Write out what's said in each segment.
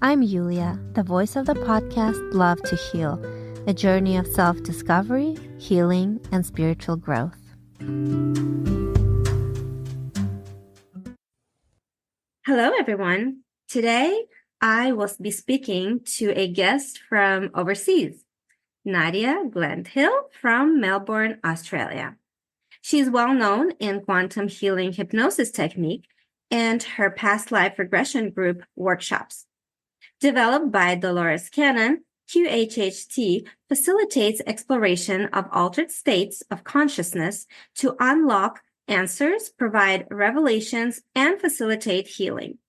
I'm Yulia, the voice of the podcast Love to Heal, a journey of self-discovery, healing, and spiritual growth. Hello, everyone. Today, I will be speaking to a guest from overseas, Nadia Gledhill from Melbourne, Australia. She's well known in quantum healing hypnosis technique and her past life regression group workshops. Developed by Dolores Cannon, QHHT facilitates exploration of altered states of consciousness to unlock answers, provide revelations, and facilitate healing.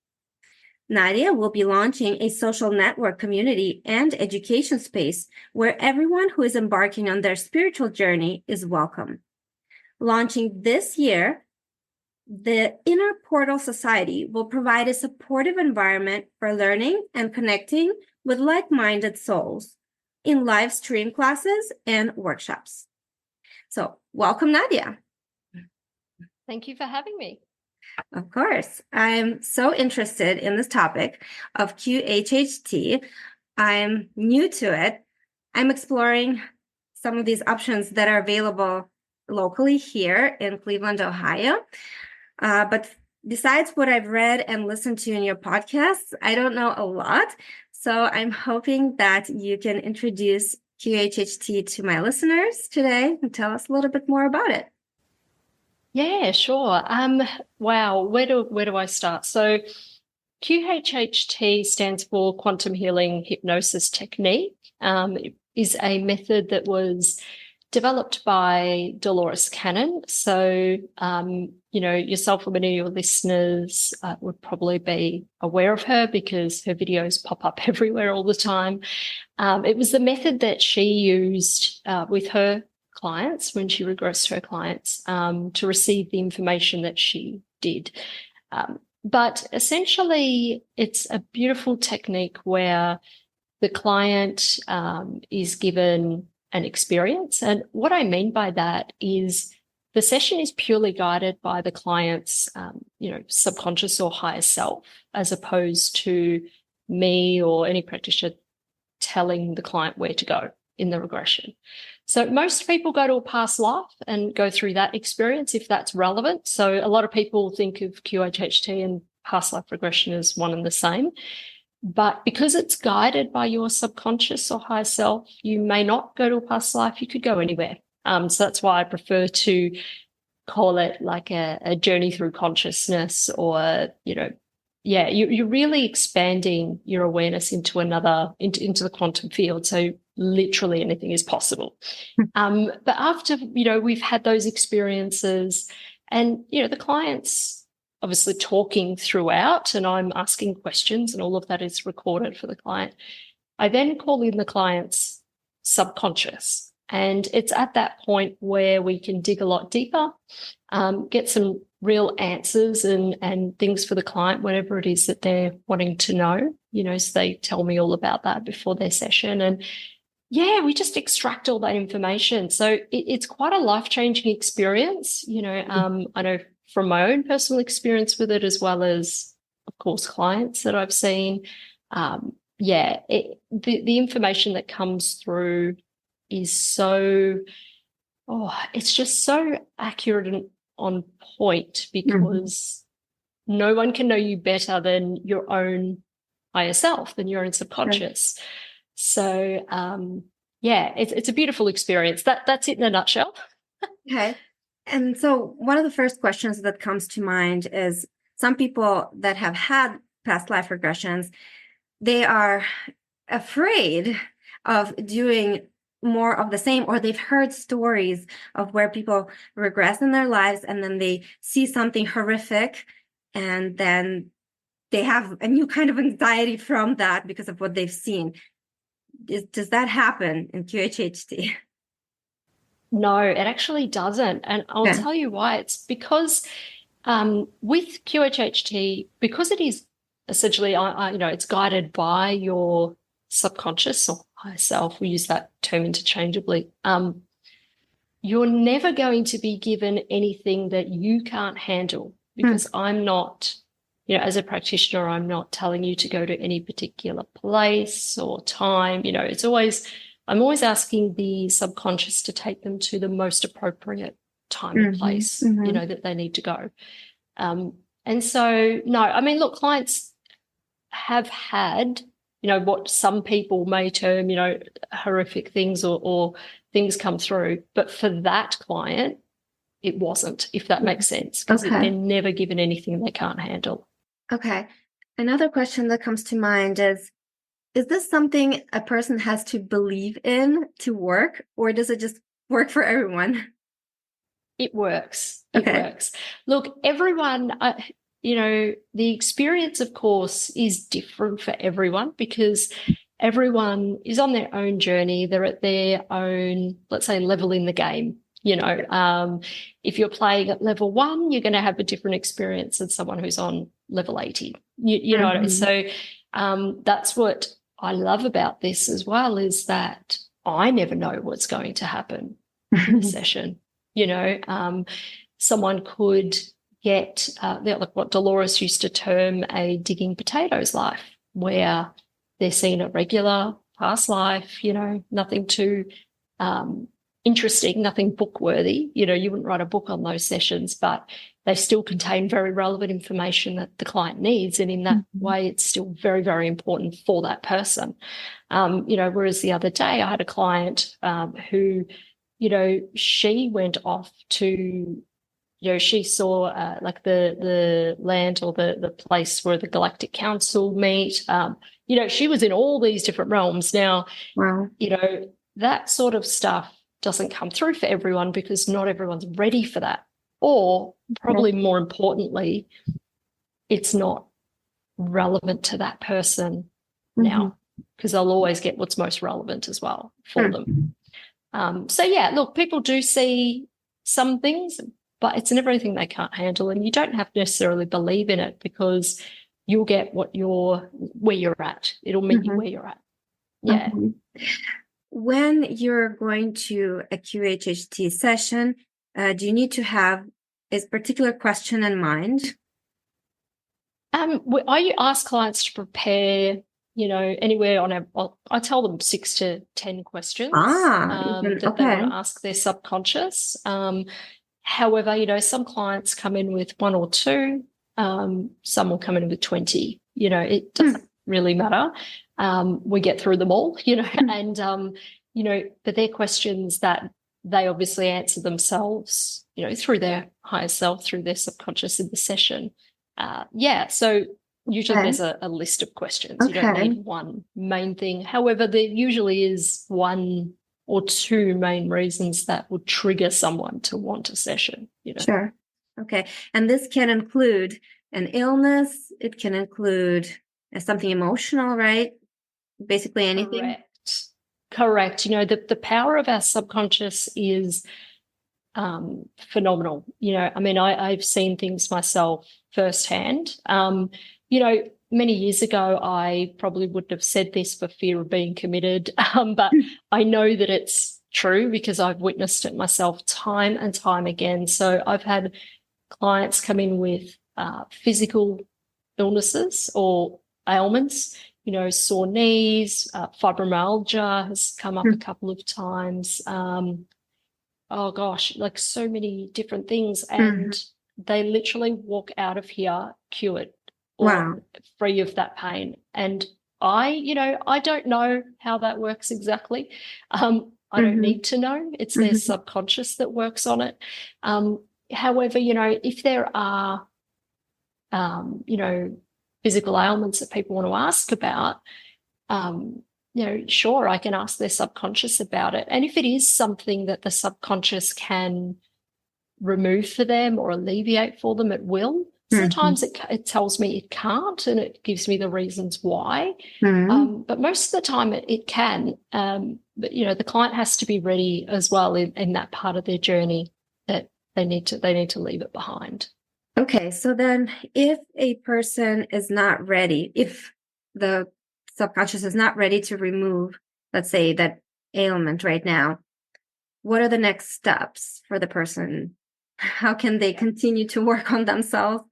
Nadia will be launching a social network community and education space where everyone who is embarking on their spiritual journey is welcome. Launching this year, the Inner Portal Society will provide a supportive environment for learning and connecting with like-minded souls in live stream classes and workshops. So, welcome, Nadia. Thank you for having me. Of course. I'm so interested in this topic of QHHT. I'm new to it. I'm exploring some of these options that are available locally here in Cleveland, Ohio. But besides what I've read and listened to in your podcasts, I don't know a lot. So I'm hoping that you can introduce QHHT to my listeners today and tell us a little bit more about it. Yeah, sure. Wow, where do I start? So QHHT stands for Quantum Healing Hypnosis Technique. It is a method that was developed by Dolores Cannon. So, yourself or many of your listeners would probably be aware of her because her videos pop up everywhere all the time. It was the method that she used with her clients when she regressed her clients to receive the information that she did. But essentially, it's a beautiful technique where the client is given an experience. And what I mean by that is the session is purely guided by the client's, subconscious or higher self, as opposed to me or any practitioner telling the client where to go in the regression. So most people go to a past life and go through that experience if that's relevant. So a lot of people think of QHHT and past life regression as one and the same. But because it's guided by your subconscious or higher self, you may not go to a past life. You could go anywhere. So that's why I prefer to call it like a journey through consciousness, or, you're really expanding your awareness into the quantum field. So literally anything is possible. But after, we've had those experiences and, the clients obviously talking throughout, and I'm asking questions, and all of that is recorded for the client. I then call in the client's subconscious, and it's at that point where we can dig a lot deeper, get some real answers and things for the client, whatever it is that they're wanting to know, so they tell me all about that before their session. And we just extract all that information. So it's quite a life-changing experience. I know from my own personal experience with it, as well as, of course, clients that I've seen. The information that comes through is it's just so accurate and on point, because no one can know you better than your own higher self, than your own subconscious. Right. So, it's a beautiful experience. That's it in a nutshell. Okay. And so one of the first questions that comes to mind is some people that have had past life regressions, they are afraid of doing more of the same, or they've heard stories of where people regress in their lives and then they see something horrific and then they have a new kind of anxiety from that because of what they've seen. Does that happen in QHHT? No, it actually doesn't. And I'll tell you why. It's because with QHHT, because it is essentially, it's guided by your subconscious or higher self. We use that term interchangeably. You're never going to be given anything that you can't handle, because I'm not, as a practitioner, I'm not telling you to go to any particular place or time. I'm always asking the subconscious to take them to the most appropriate time and place, that they need to go. And so, no, I mean, look, clients have had, what some people may term, horrific things or things come through. But for that client, it wasn't, if that makes sense, because they're never given anything they can't handle. Okay. Another question that comes to mind is this something a person has to believe in to work, or does it just work for everyone? It works. It works. Look, everyone, the experience, of course, is different for everyone because everyone is on their own journey. They're at their own, let's say, level in the game. If you're playing at level 1, you're going to have a different experience than someone who's on level 80. So that's what I love about this as well, is that I never know what's going to happen in the session. Someone could get like what Dolores used to term a digging potatoes life, where they're seeing a regular past life, nothing too interesting, nothing book worthy. You wouldn't write a book on those sessions, but they still contain very relevant information that the client needs. And in that way, it's still very, very important for that person. Whereas the other day I had a client who, she went off to, she saw like the land or the place where the Galactic Council meet. She was in all these different realms. Now, wow. That sort of stuff doesn't come through for everyone because not everyone's ready for that. Or probably more importantly, it's not relevant to that person now, because they'll always get what's most relevant as well for them. Look, people do see some things, but it's never anything they can't handle, and you don't have to necessarily believe in it because you'll get where you're at. It'll meet you where you're at. Yeah. When you're going to a QHHT session, do you need to have a particular question in mind? I ask clients to prepare, anywhere I tell them 6 to 10 questions that they want to ask their subconscious. However, some clients come in with 1 or 2, some will come in with 20. It doesn't really matter. We get through them all, and, but they're questions that they obviously answer themselves, through their higher self, through their subconscious in the session. So usually there's a list of questions. You don't need one main thing. However, there usually is 1 or 2 main reasons that would trigger someone to want a session. Sure. Okay. And this can include an illness. It can include something emotional, right? Basically anything. Correct. The power of our subconscious is phenomenal. I've seen things myself firsthand. Many years ago, I probably wouldn't have said this for fear of being committed, but I know that it's true because I've witnessed it myself time and time again. So I've had clients come in with physical illnesses or ailments, sore knees, fibromyalgia has come up a couple of times. Like so many different things. And they literally walk out of here cured or free of that pain. And I don't know how that works exactly. I don't need to know. It's their subconscious that works on it. However, if there are, physical ailments that people want to ask about, sure, I can ask their subconscious about it. And if it is something that the subconscious can remove for them or alleviate for them, it will. Sometimes it tells me it can't, and it gives me the reasons why. But most of the time it can. But, the client has to be ready as well in that part of their journey that they need to leave it behind. Okay, so then if a person is not ready, if the subconscious is not ready to remove, let's say, that ailment right now, what are the next steps for the person? How can they continue to work on themselves?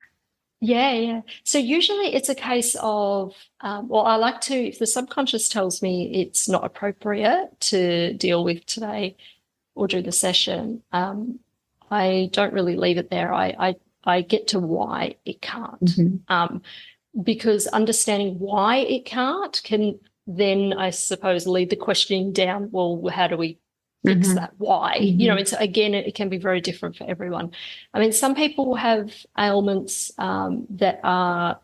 Yeah, yeah. So usually it's a case of, well, I like to, if the subconscious tells me it's not appropriate to deal with today or do the session, I don't really leave it there. I get to why it can't. Mm-hmm. Because understanding why it can't can then, I suppose, lead the questioning down, well, how do we fix that? Why? You know, it's again, it can be very different for everyone. I mean, some people have ailments that are,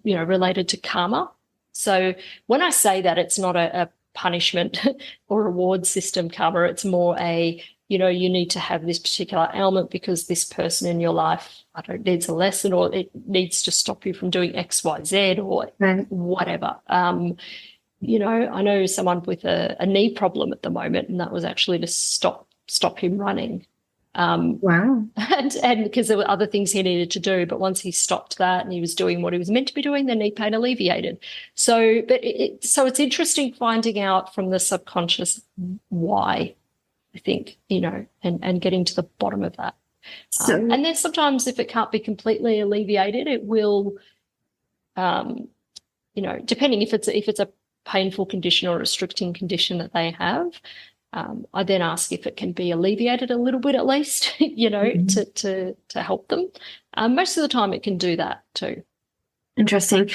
you know, related to karma. So when I say that, it's not a punishment or reward system karma. It's more a, you know, you need to have this particular ailment because this person in your life, I don't know, needs a lesson, or it needs to stop you from doing X, Y, Z, or whatever. You know, I know someone with a knee problem at the moment, and that was actually to stop him running. Wow. And because there were other things he needed to do, but once he stopped that and he was doing what he was meant to be doing, the knee pain alleviated. So, but so it's interesting finding out from the subconscious why, I think, you know, and getting to the bottom of that. So, and then sometimes if it can't be completely alleviated, it will, you know, depending if it's a painful condition or a restricting condition that they have, I then ask if it can be alleviated a little bit at least, you know, to help them. Most of the time it can do that too. Interesting.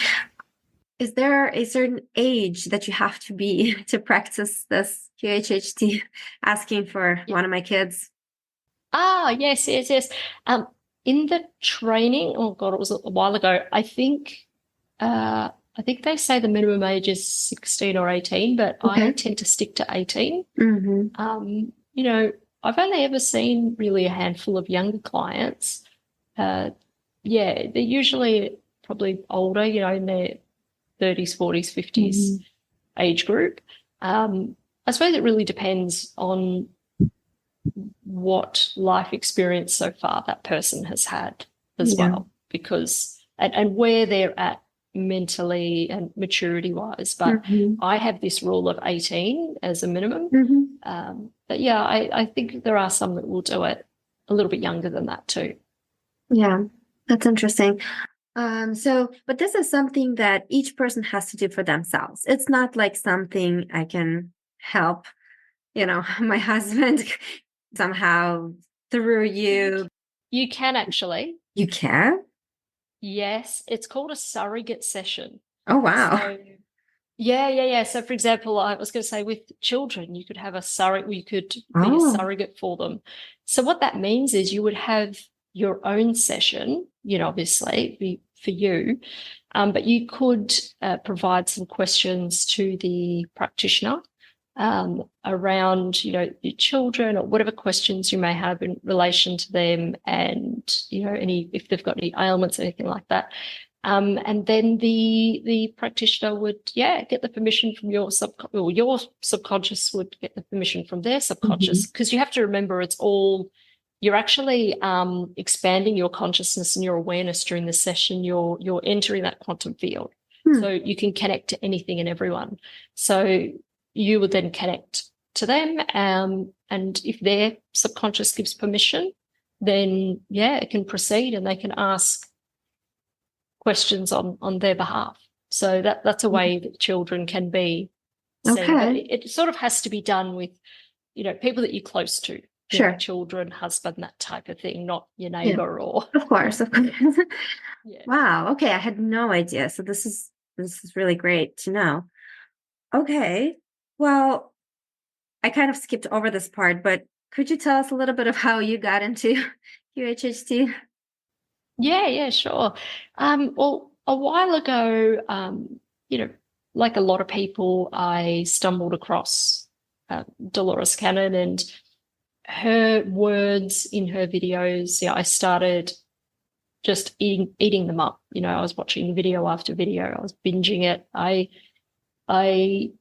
Is there a certain age that you have to be to practice this QHHT? Asking for one of my kids. Yes. In the training, oh God, it was a while ago. I think they say the minimum age is 16 or 18, but I tend to stick to 18. You know, I've only ever seen really a handful of younger clients. Yeah, they're usually probably older, you know, in their 30s, 40s, 50s age group. I suppose it really depends on what life experience so far that person has had as well, because and where they're at mentally and maturity wise. But I have this rule of 18 as a minimum. But yeah, I think there are some that will do it a little bit younger than that too. Yeah, that's interesting. But this is something that each person has to do for themselves. It's not like something I can help, you know, my husband somehow through you. You can actually. You can? Yes, it's called a surrogate session. Oh, wow. So, yeah. So, for example, I was going to say with children, you could have a surrogate, you could be a surrogate for them. So what that means is you would have your own session, you know, obviously be for you, but you could provide some questions to the practitioner around, you know, your children or whatever questions you may have in relation to them, and, you know, if they've got any ailments, anything like that. And then the practitioner would, get the permission from your subconscious would get the permission from their subconscious, because you have to remember you're actually expanding your consciousness and your awareness during the session. You're entering that quantum field, so you can connect to anything and everyone. So you would then connect to them, and if their subconscious gives permission, then it can proceed and they can ask questions on their behalf. So that's a way that children can be seen. But it sort of has to be done with, you know, people that you're close to. Sure. You know, children, husband, that type of thing, not your neighbor or. Of course. Wow. Okay. I had no idea. So this is really great to know. Okay. Well, I kind of skipped over this part, but could you tell us a little bit of how you got into QHHT? Yeah, sure. Well, a while ago, you know, like a lot of people, I stumbled across Dolores Cannon and her words in her videos. Yeah, I started just eating them up. You know, I was watching video after video. I was binging it. I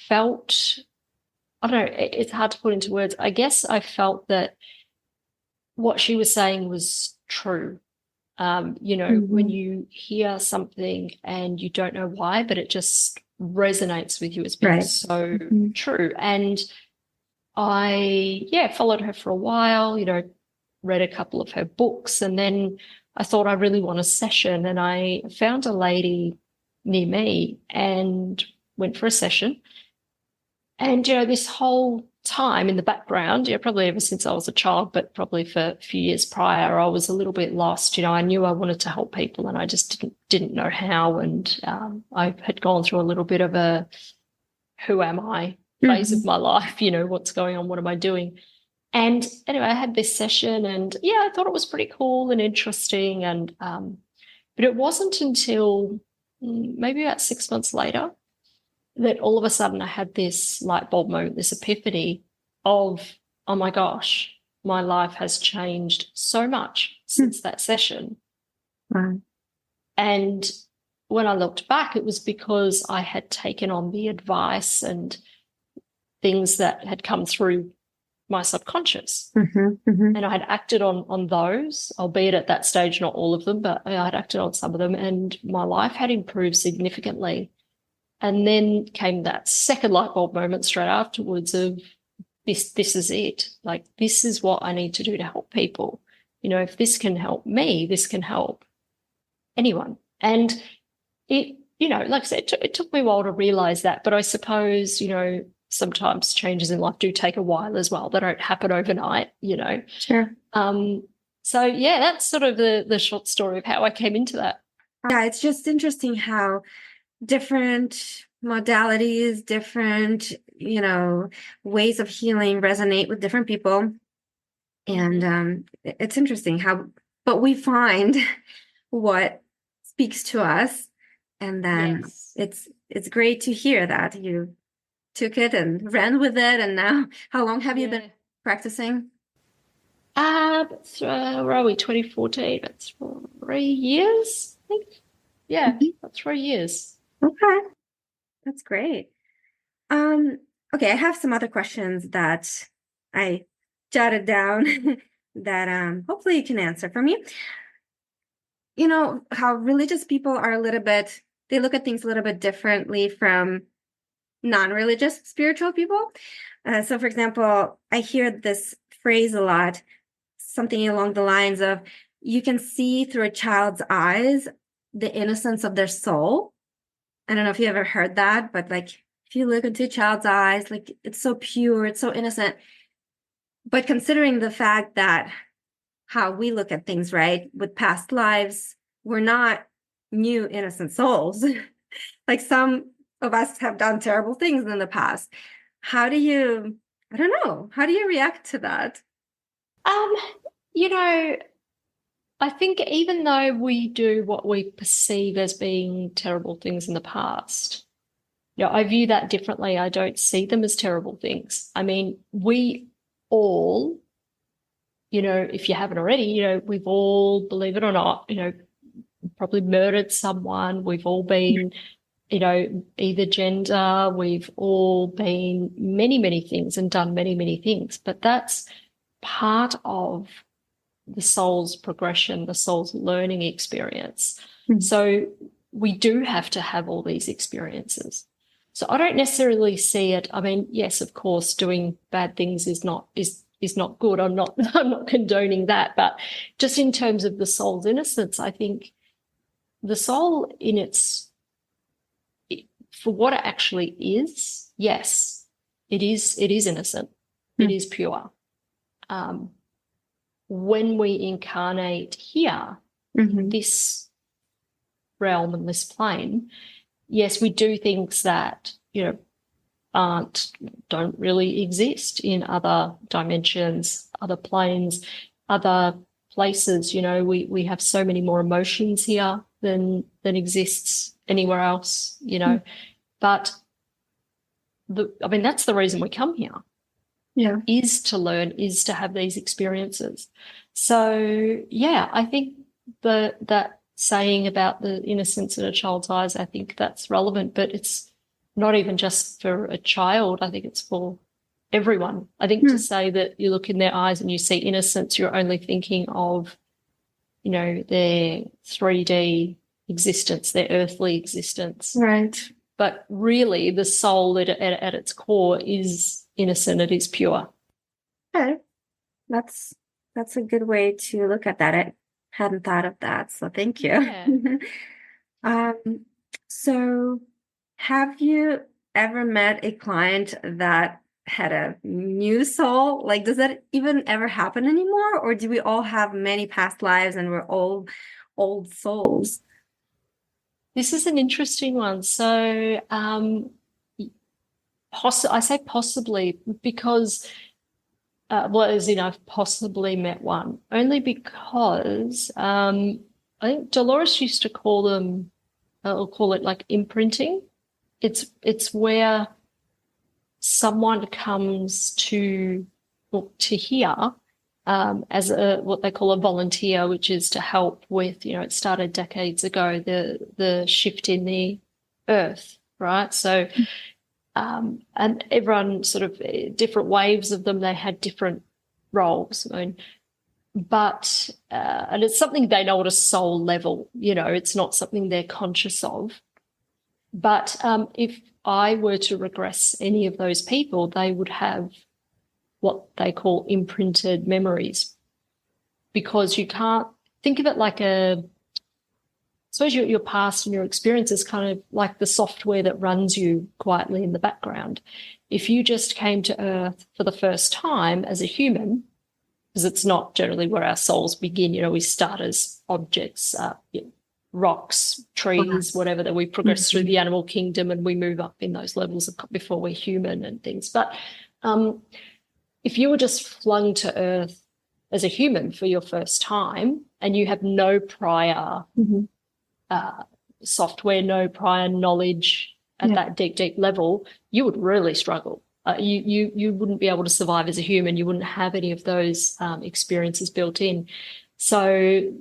felt, I don't know, it's hard to put into words. I guess I felt that what she was saying was true. You know, when you hear something and you don't know why, but it just resonates with you as being so true. And I, followed her for a while, you know, read a couple of her books, and then I thought I really want a session, and I found a lady near me and went for a session. And, this whole time in the background, probably ever since I was a child, but probably for a few years prior, I was a little bit lost. I knew I wanted to help people and I just didn't know how. And I had gone through a little bit of a who am I phase of my life, what's going on, what am I doing? And anyway, I had this session and, I thought it was pretty cool and interesting. And but it wasn't until maybe about 6 months later that all of a sudden I had this light bulb moment, this epiphany of, oh my gosh, my life has changed so much since that session. Wow. And when I looked back, it was because I had taken on the advice and things that had come through my subconscious. And I had acted on those, albeit at that stage, not all of them, but I had acted on some of them, and my life had improved significantly. And then came that second light bulb moment straight afterwards of this is it. Like, this is what I need to do to help people. If this can help me, this can help anyone. And it, like I said, it took me a while to realize that. But I suppose, sometimes changes in life do take a while as well. They don't happen overnight, Sure. So, that's sort of the short story of how I came into that. Yeah, it's just interesting how different modalities, different, ways of healing resonate with different people. And it's interesting but we find what speaks to us. And then it's great to hear that you took it and ran with it. And now, how long have you been practicing? Where are we? 2014. That's 3 years, I think. Yeah, 3 years. Okay, that's great. Okay, I have some other questions that I jotted down that hopefully you can answer for me. How religious people are they look at things a little bit differently from non-religious spiritual people. So, for example, I hear this phrase a lot, something along the lines of, you can see through a child's eyes the innocence of their soul. I don't know if you ever heard that, but like, if you look into a child's eyes, like, it's so pure, it's so innocent. But considering the fact that how we look at things, right, with past lives, we're not new innocent souls. Like, some of us have done terrible things in the past. How do you react to that? I think even though we do what we perceive as being terrible things in the past, I view that differently. I don't see them as terrible things. I mean, we all, if you haven't already, we've all, believe it or not, probably murdered someone. We've all been, either gender. We've all been many, many things and done many, many things. But that's part of the soul's progression, the soul's learning experience. So we do have to have all these experiences. So I don't necessarily see it. I mean, yes, of course, doing bad things is not good. I'm not condoning that. But just in terms of the soul's innocence, I think the soul for what it actually is, yes, it is innocent. It is pure. When we incarnate here, this realm and this plane, yes, we do things that, don't really exist in other dimensions, other planes, other places. We have so many more emotions here than exists anywhere else, But that's the reason we come here. Yeah. Is to learn, is to have these experiences. So, I think that saying about the innocence in a child's eyes, I think that's relevant, but it's not even just for a child. I think it's for everyone. I think to say that you look in their eyes and you see innocence, you're only thinking of, their 3D existence, their earthly existence. Right. But really the soul at its core is innocent, it is pure. Okay. That's a good way to look at that. Hadn't thought of that, so thank you. Yeah. So have you ever met a client that had a new soul? Like, does that even ever happen anymore? Or do we all have many past lives and we're all old souls? This is an interesting one. So I say possibly because, as in I've possibly met one, only because I think Dolores used to call them, or call it like imprinting. It's where someone comes to here as what they call a volunteer, which is to help with, it started decades ago, the shift in the earth, right? So, and everyone sort of different waves of them, they had different roles. I mean, but, and it's something they know at a soul level, it's not something they're conscious of. But if I were to regress any of those people, they would have what they call imprinted memories, because you can't think of it like I suppose your past and your experience is kind of like the software that runs you quietly in the background. If you just came to Earth for the first time as a human, because it's not generally where our souls begin, we start as objects, rocks, trees, whatever, that we progress through the animal kingdom and we move up in those levels before we're human and things. But if you were just flung to Earth as a human for your first time and you have no prior software, no prior knowledge at that deep level, you would really struggle. You wouldn't be able to survive as a human. You wouldn't have any of those experiences built in. So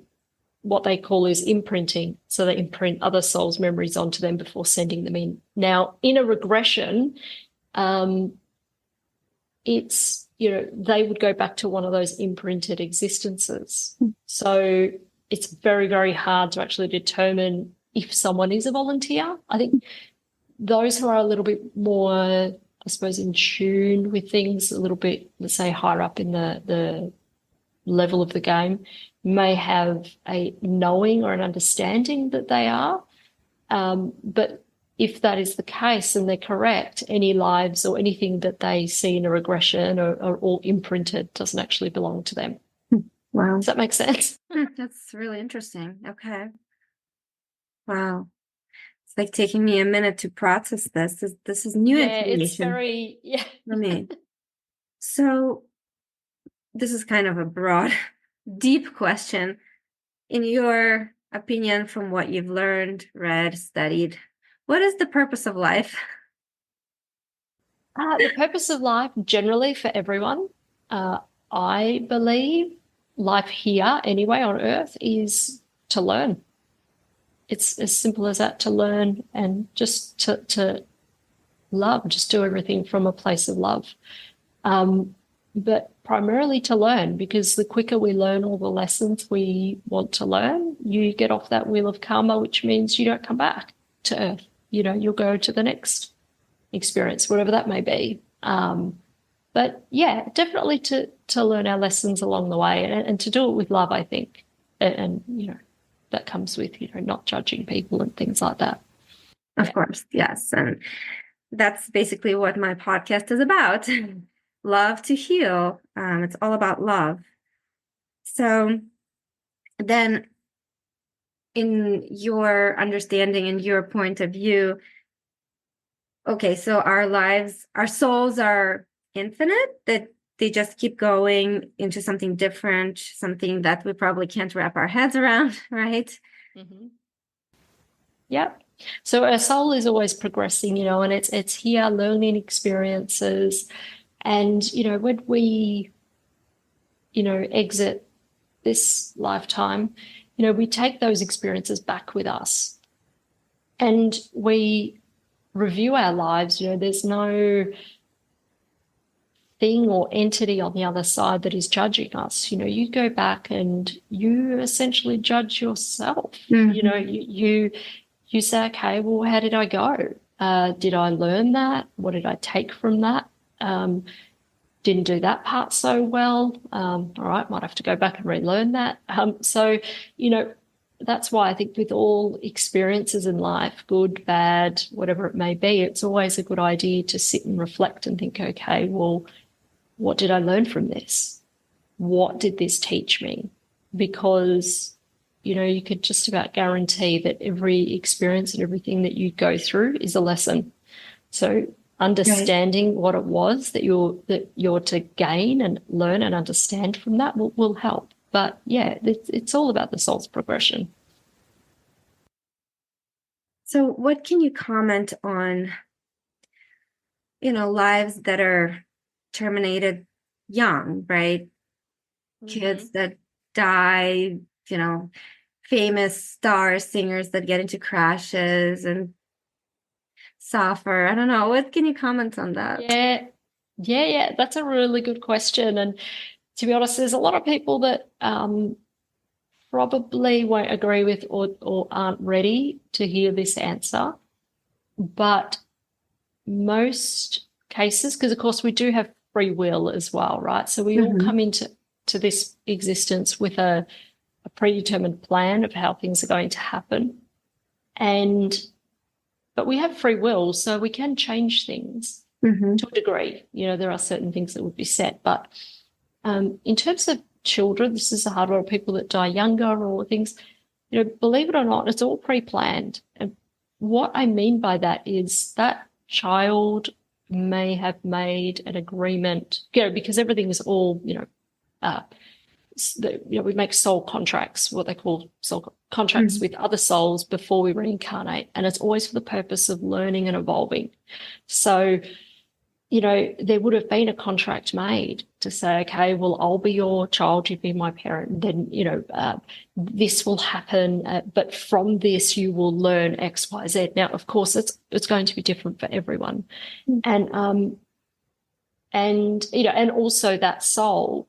what they call is imprinting. So they imprint other souls' memories onto them before sending them in. Now, in a regression, it's, they would go back to one of those imprinted existences. So it's very, very hard to actually determine if someone is a volunteer. I think those who are a little bit more, I suppose, in tune with things, a little bit, let's say, higher up in the level of the game, may have a knowing or an understanding that they are. But if that is the case and they're correct, any lives or anything that they see in a regression are all imprinted, doesn't actually belong to them. Wow. Does that make sense? That's really interesting. Okay. Wow. It's like taking me a minute to process this. This is new information. It's very, for me. So this is kind of a broad, deep question. In your opinion, from what you've learned, read, studied, what is the purpose of life? The purpose of life generally for everyone, I believe life here anyway on Earth is to learn. It's as simple as that, to learn and just to love, just do everything from a place of love. But primarily to learn, because the quicker we learn all the lessons we want to learn, you get off that wheel of karma, which means you don't come back to Earth. You'll go to the next experience, whatever that may be. But yeah, definitely to learn our lessons along the way and to do it with love, I think. And that comes with, not judging people and things like that. Of course, yes. And that's basically what my podcast is about. Love to heal. It's all about love. So then, in your understanding and your point of view, okay, so our souls are infinite, that they just keep going into something different, something that we probably can't wrap our heads around, right? Mm-hmm. Yep. So our soul is always progressing, and it's here learning experiences. And, when we, exit this lifetime, we take those experiences back with us and we review our lives. There's no thing or entity on the other side that is judging us. You go back and you essentially judge yourself. Mm-hmm. You say, okay, well, how did I go? Did I learn that? What did I take from that? didn't do that part so well. All right, might have to go back and relearn that. So, that's why I think with all experiences in life, good, bad, whatever it may be, it's always a good idea to sit and reflect and think, okay, well, what did I learn from this? What did this teach me? Because, you could just about guarantee that every experience and everything that you go through is a lesson. So understanding what it was that you're to gain and learn and understand from that will help. But yeah, it's all about the soul's progression. So what can you comment on, lives that are terminated young, right? Kids that die, famous stars, singers that get into crashes and suffer. I don't know. What can you comment on that? Yeah. That's a really good question. And to be honest, there's a lot of people that probably won't agree with or aren't ready to hear this answer. But most cases, because of course we do have free will as well, right? So we all come into this existence with a predetermined plan of how things are going to happen. But we have free will, so we can change things to a degree. There are certain things that would be set. But in terms of children, this is the hard one, people that die younger or things, believe it or not, it's all pre-planned. And what I mean by that is that child may have made an agreement, because everything is all, we make soul contracts, what they call soul contracts with other souls before we reincarnate. And it's always for the purpose of learning and evolving. So, there would have been a contract made to say, okay, well, I'll be your child, you be my parent. Then, this will happen. But from this, you will learn X, Y, Z. Now, of course, it's going to be different for everyone. And also that soul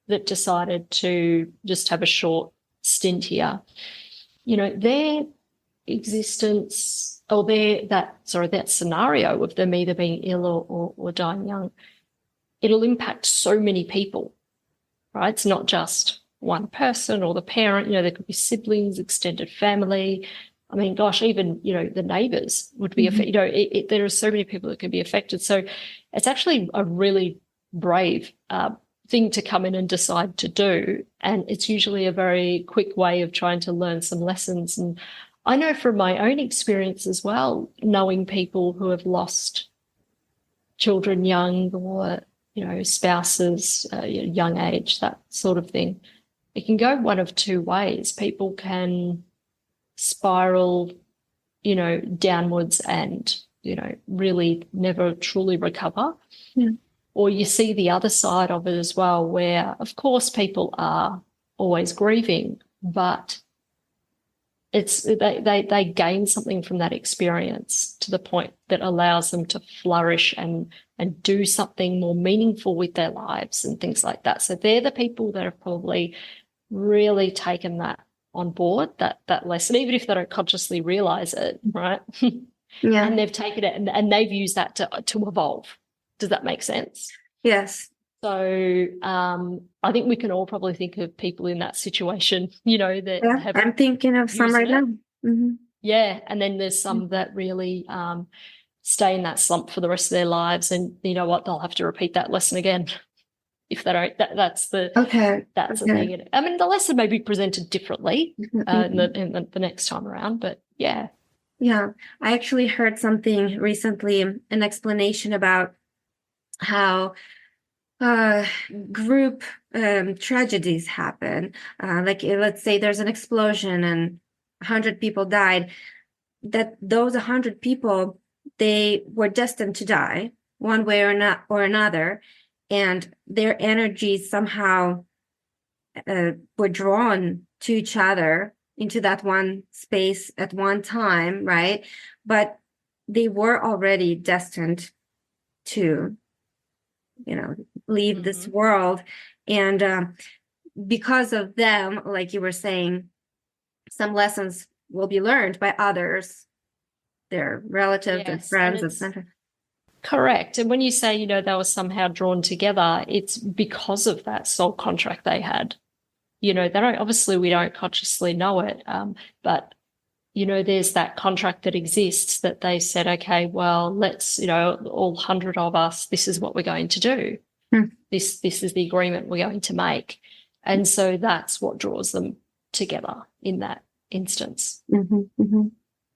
that decided to just have a short stint here, their existence or that scenario of them either being ill or dying young, it'll impact so many people, right? It's not just one person or the parent, there could be siblings, extended family. I mean, gosh, even, the neighbors would be affected. There are so many people that can be affected. So it's actually a really brave thing to come in and decide to do. And it's usually a very quick way of trying to learn some lessons. And I know from my own experience as well, knowing people who have lost children young or, spouses, young age, that sort of thing. It can go one of two ways. People can spiral, downwards and, really never truly recover. Yeah. Or you see the other side of it as well, where, of course, people are always grieving, but they gain something from that experience to the point that allows them to flourish and do something more meaningful with their lives and things like that. So they're the people that have probably really taken that on board, that lesson, even if they don't consciously realize it, right? Yeah. And they've taken it and they've used that to evolve. Does that make sense? Yes. So I think we can all probably think of people in that situation, that have. I'm thinking of some right now. Yeah. And then there's some that really stay in that slump for the rest of their lives. And you know what? They'll have to repeat that lesson again if they don't. That's the thing. I mean, the lesson may be presented differently in the next time around, but yeah. Yeah. I actually heard something recently, an explanation about how group tragedies happen. Like let's say there's an explosion and 100 people died, that those 100 people, they were destined to die one way or another, and their energies somehow were drawn to each other into that one space at one time, right? But they were already destined to leave this world. And because of them, like you were saying, some lessons will be learned by others, their relatives and friends, etc. Correct. And when you say, you know, they were somehow drawn together, it's because of that soul contract they had. You know, they don't, obviously we don't consciously know it, but you know, there's that contract that exists that they said, okay, well, let's, you know, all 100 of us, this is what we're going to do. This is the agreement we're going to make. And so that's what draws them together in that instance.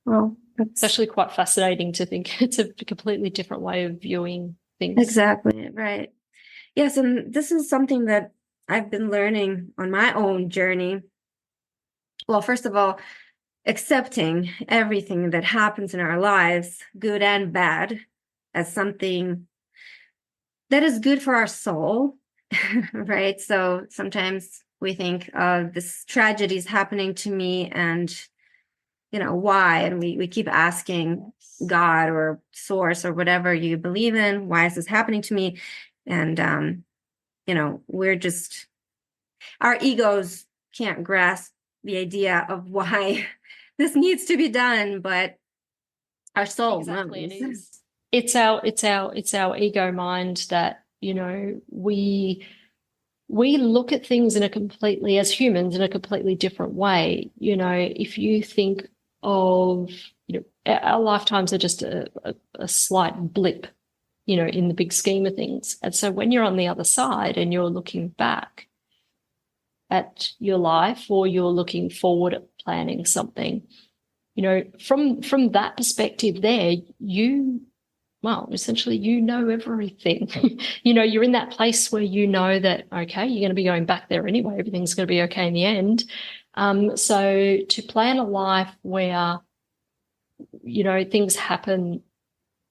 Well, it's actually quite fascinating to think it's a completely different way of viewing things. Exactly, right. Yes, and this is something that I've been learning on my own journey. Well, first of all, accepting everything that happens in our lives, good and bad, as something that is good for our soul, right? So sometimes we think, this tragedy is happening to me, and you know why, and we keep asking God or source or whatever you believe in, why is this happening to me? And you know, we're just, our egos can't grasp the idea of why this needs to be done, but our soul exactly knows. It's our ego mind that, you know, we look at things in a completely, as humans, in a completely different way. You know, if you think of, you know, our lifetimes are just a slight blip, you know, in the big scheme of things. And so when you're on the other side and you're looking back at your life, or you're looking forward at planning something, you know, from that perspective there, well, essentially, you know everything. You know, you're in that place where you know that, okay, you're going to be going back there anyway. Everything's going to be okay in the end. So to plan a life where, you know, things happen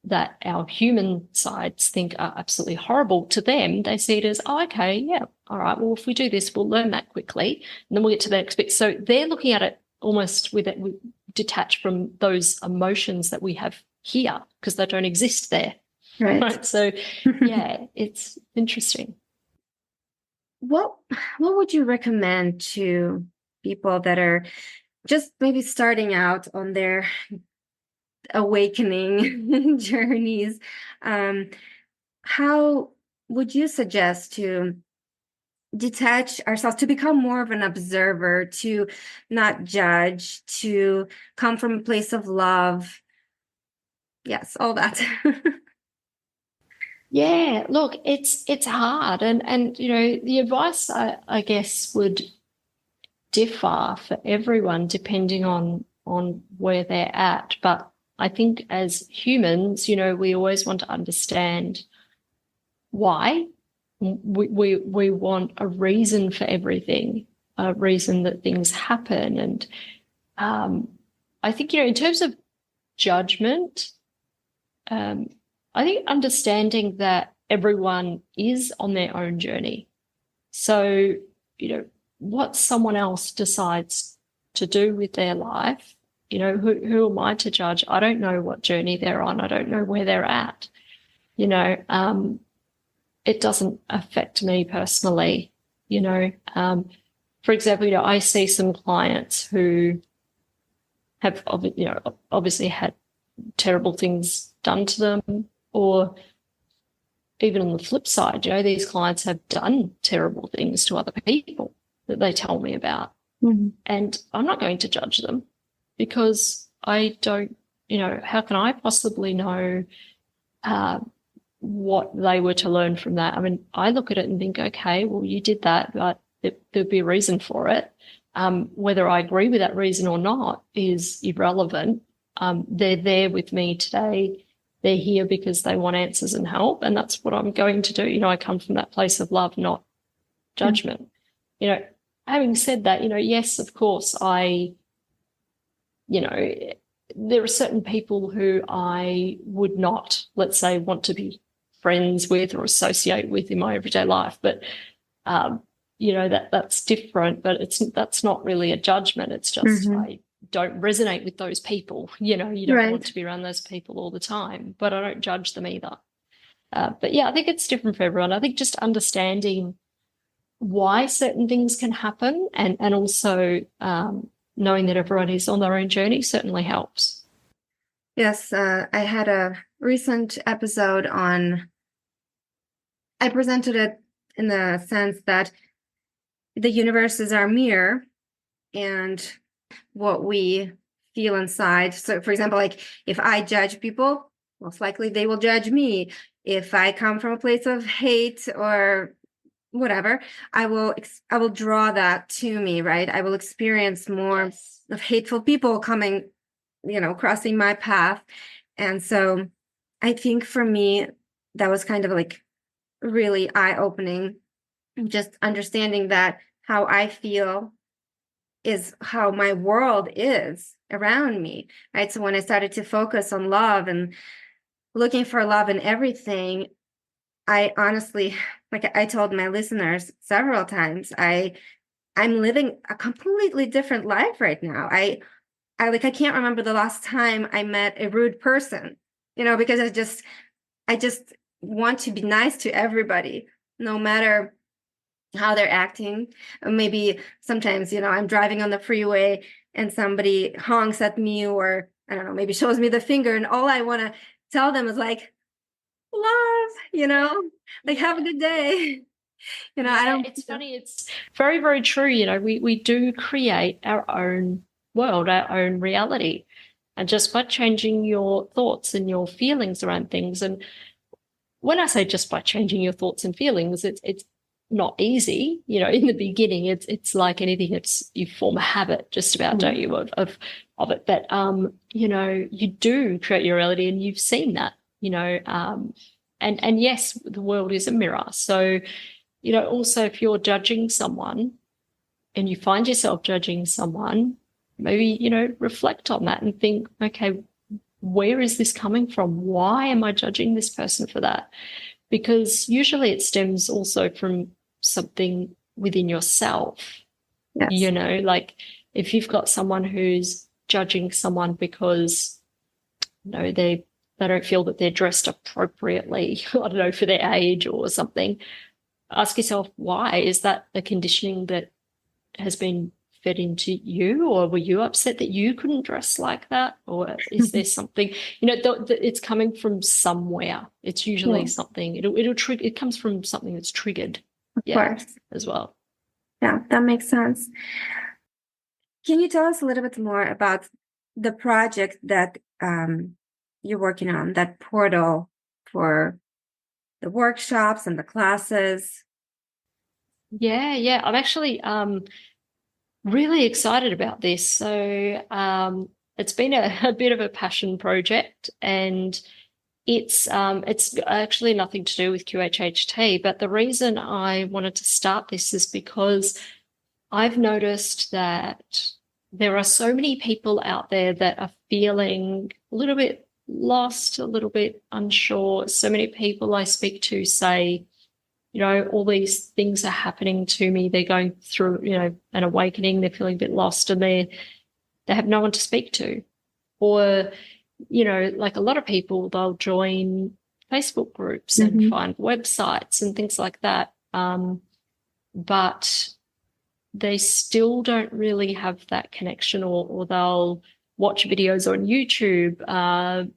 that our human sides think are absolutely horrible, to them, they see it as, oh, okay, yeah, all right, well, if we do this, we'll learn that quickly, and then we'll get to the next bit. So they're looking at it almost with it detached from those emotions that we have here, because they don't exist there. Right. So yeah, it's interesting. What would you recommend to people that are just maybe starting out on their awakening journeys? How would you suggest to detach ourselves, to become more of an observer, to not judge, to come from a place of love? Yes, all that. Yeah, look, it's hard, and you know, the advice I guess would differ for everyone depending on where they're at. But I think as humans, you know, we always want to understand why. We want a reason for everything, a reason that things happen. And I think, you know, in terms of judgment, I think understanding that everyone is on their own journey. So, you know, what someone else decides to do with their life, you know, who am I to judge? I don't know what journey they're on. I don't know where they're at. You know, it doesn't affect me personally. You know, for example, you know, I see some clients who have, you know, obviously had terrible things done to them, or even on the flip side, you know, these clients have done terrible things to other people that they tell me about. And I'm not going to judge them, because I don't, you know, how can I possibly know what they were to learn from that? I mean, I look at it and think, okay, well, you did that, but there'd be a reason for it. Whether I agree with that reason or not is irrelevant. They're there with me today. They're here because they want answers and help, and that's what I'm going to do. You know, I come from that place of love, not judgment. You know, having said that, you know, yes, of course, you know, there are certain people who I would not, let's say, want to be friends with or associate with in my everyday life. But, you know, that's different, but that's not really a judgment. It's just, I don't resonate with those people. You know, you don't want to be around those people all the time, but I don't judge them either. But yeah, I think it's different for everyone. I think just understanding why certain things can happen, and also knowing that everyone is on their own journey certainly helps. Yes, I had a recent episode I presented it in the sense that the universe is our mirror, and what we feel inside. So, for example, like if I judge people, most likely they will judge me. If I come from a place of hate or whatever, I will draw that to me, right? I will experience more of hateful people coming, crossing my path. And so I think for me, that was kind of like really eye-opening, just understanding that how I feel is how my world is around me, right? So when I started to focus on love and looking for love in everything, I honestly, like I told my listeners several times, I'm living a completely different life right now. I can't remember the last time I met a rude person, because I just want to be nice to everybody, no matter how they're acting. Maybe sometimes, I'm driving on the freeway and somebody honks at me, or I don't know, maybe shows me the finger, and all I want to tell them is like, love, like have a good day. I don't. It's funny. It's very, very true. We do create our own world, our own reality. And just by changing your thoughts and your feelings around things, and when I say just by changing your thoughts and feelings, it's not easy. In the beginning, it's like anything. You form a habit just about, don't you, of it. But you do create your reality, and you've seen that. And yes, the world is a mirror. So, also if you're judging someone and you find yourself judging someone, maybe, reflect on that and think, okay, where is this coming from? Why am I judging this person for that? Because usually it stems also from something within yourself. Yes. Like if you've got someone who's judging someone because, they don't feel that they're dressed appropriately, I don't know, for their age or something, ask yourself, why? Is that a conditioning that has been fed into you, or were you upset that you couldn't dress like that? Or is there something, it's coming from somewhere. It's usually something, it'll trigger, it comes from something that's triggered. Of course. As well. Yeah, that makes sense. Can you tell us a little bit more about the project that you're working on, that portal for the workshops and the classes? Yeah. I'm actually really excited about this. So it's been a bit of a passion project, and it's actually nothing to do with QHHT, but the reason I wanted to start this is because I've noticed that there are so many people out there that are feeling a little bit lost, a little bit unsure. So many people I speak to say, all these things are happening to me. They're going through, an awakening. They're feeling a bit lost, and they have no one to speak to. Or, like a lot of people, they'll join Facebook groups and find websites and things like that. But they still don't really have that connection, or they'll watch videos on YouTube,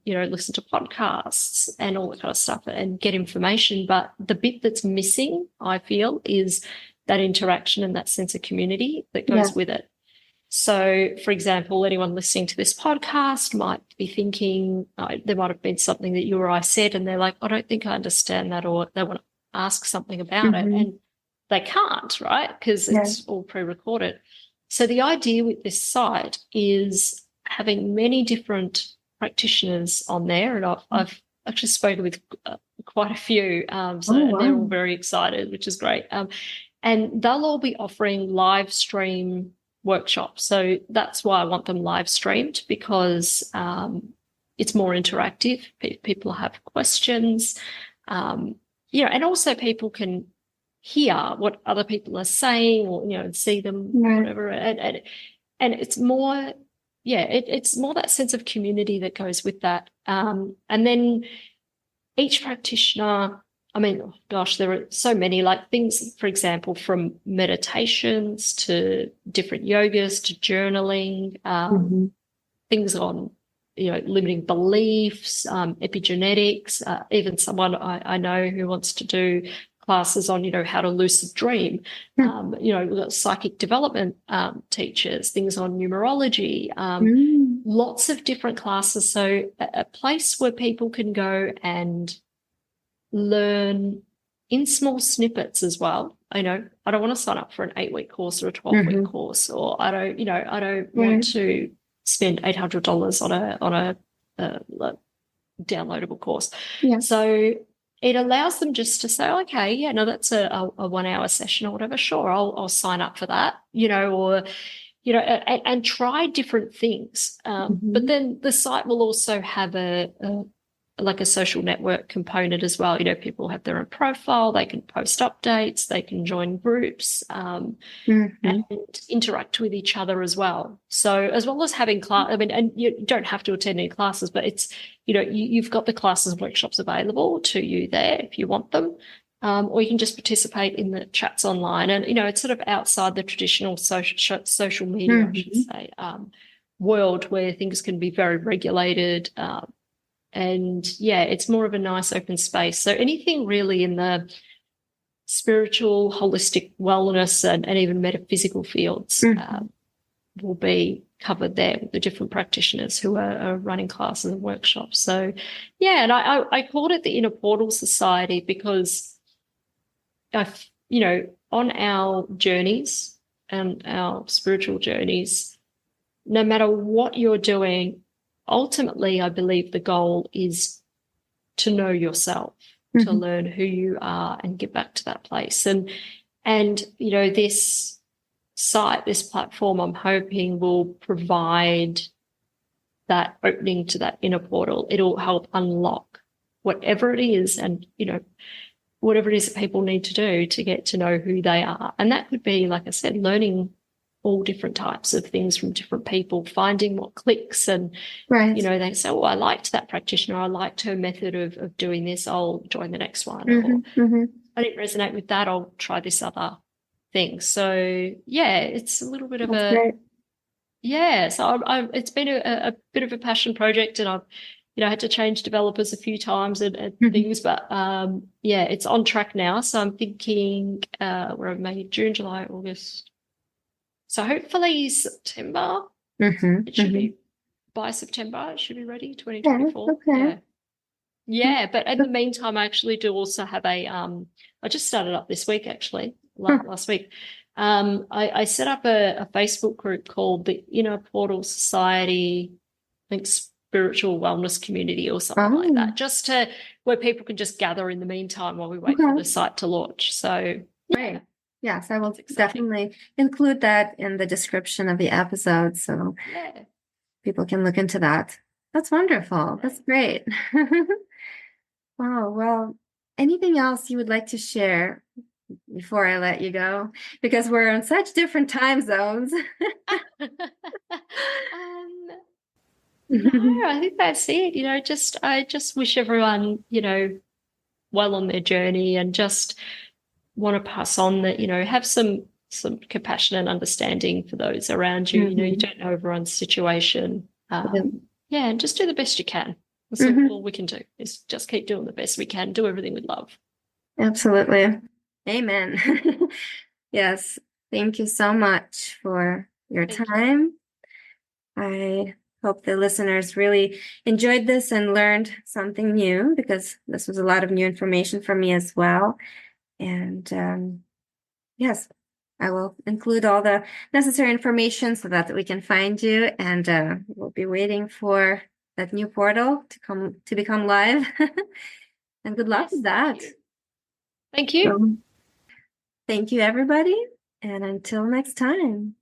listen to podcasts and all that kind of stuff and get information. But the bit that's missing, I feel, is that interaction and that sense of community that goes with it. So, for example, anyone listening to this podcast might be thinking, there might have been something that you or I said, and they're like, I don't think I understand that, or they want to ask something about it. And they can't, right? Because it's all pre-recorded. So the idea with this site is having many different practitioners on there, and I've actually spoken with quite a few, they're all very excited, which is great. And they'll all be offering live stream workshops. So that's why I want them live streamed, because it's more interactive. People have questions, and also people can hear what other people are saying, or see them, whatever, and it's more, it's more that sense of community that goes with that. And then each practitioner, I mean, oh gosh, there are so many, like things, for example, from meditations to different yogas to journaling, things on limiting beliefs, epigenetics, even someone I know who wants to do classes on, how to lucid dream. We've got psychic development teachers, things on numerology, lots of different classes. So a place where people can go and learn in small snippets as well. I don't want to sign up for an 8-week course or a 12-week course, or I don't want to spend $800 on a downloadable course. Yeah. So it allows them just to say, okay, yeah, no, that's a 1-hour session or whatever. Sure, I'll sign up for that, and try different things. But then the site will also have a social network component as well. People have their own profile, they can post updates, they can join groups, and interact with each other as well. So as well as having class, and you don't have to attend any classes, but it's, you've got the classes and workshops available to you there if you want them. Or you can just participate in the chats online. And, it's sort of outside the traditional social media, I should say, world where things can be very regulated. And yeah, it's more of a nice open space. So anything really in the spiritual, holistic wellness and even metaphysical fields will be covered there with the different practitioners who are running classes and workshops. So yeah, and I called it the Inner Portal Society because on our journeys and our spiritual journeys, no matter what you're doing, ultimately, I believe the goal is to know yourself, to learn who you are and get back to that place. And this site, this platform, I'm hoping will provide that opening to that inner portal. It'll help unlock whatever it is and, whatever it is that people need to do to get to know who they are. And that could be, like I said, learning all different types of things from different people, finding what clicks. And, they say, oh, I liked that practitioner. I liked her method of doing this. I'll join the next one. Or I didn't resonate with that. I'll try this other thing. So, yeah, it's a little bit of great. Yeah. So it's been a bit of a passion project, and I've, had to change developers a few times and things, but it's on track now. So I'm thinking we're May, June, July, August. So hopefully September, it should be by September, it should be ready, 2024. Okay. Yeah. But in the meantime, I actually do also have I just started up this week, actually, last week. I set up a Facebook group called the Inner Portal Society, I think Spiritual Wellness Community or something like that, just to where people can just gather in the meantime while we wait for the site to launch. So, Great. Yes, I will definitely include that in the description of the episode so people can look into that. That's wonderful. That's great. Wow. Well, anything else you would like to share before I let you go? Because we're in such different time zones. No, I think that's it. I just wish everyone, well on their journey, and just want to pass on that, have some compassion and understanding for those around you. You don't know everyone's situation. And just do the best you can. That's all we can do, is just keep doing the best we can, do everything with love. Absolutely. Amen. Yes. Thank you so much for your time. I hope the listeners really enjoyed this and learned something new, because this was a lot of new information for me as well. And yes, I will include all the necessary information so that we can find you, and we'll be waiting for that new portal to become live. And good luck with that. Thank you. Thank you, everybody. And until next time.